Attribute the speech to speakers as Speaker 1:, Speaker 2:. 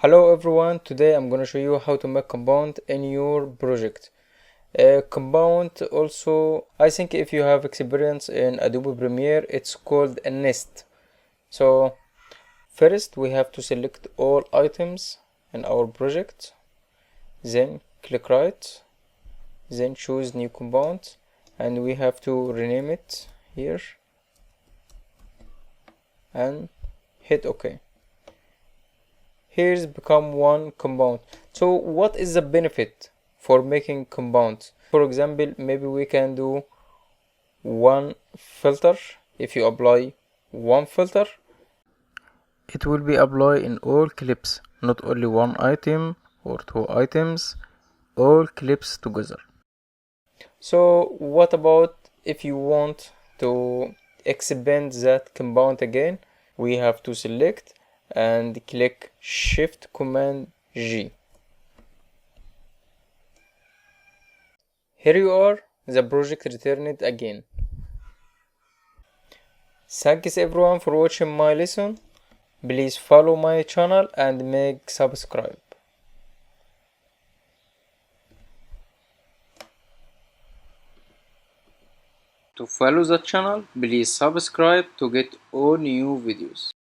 Speaker 1: Hello everyone, today I'm gonna show you how to make compound in your project. Compound also, I think if you have experience in Adobe Premiere, it's called a nest. So first we have to select all items in our project, then click right, then choose new compound, and we have to rename it here and hit OK. Here's become one compound. So what is the benefit for making compounds? For example, maybe we can do one filter. If you apply one filter, it will be applied in all clips, not only one item or two items, all clips together. So what about if you want to expand that compound again? We have to select and click Shift Command G. Here you are, the project returned again. Thanks everyone for watching my lesson. Please follow my channel and make subscribe. To follow the channel, please subscribe to get all new videos.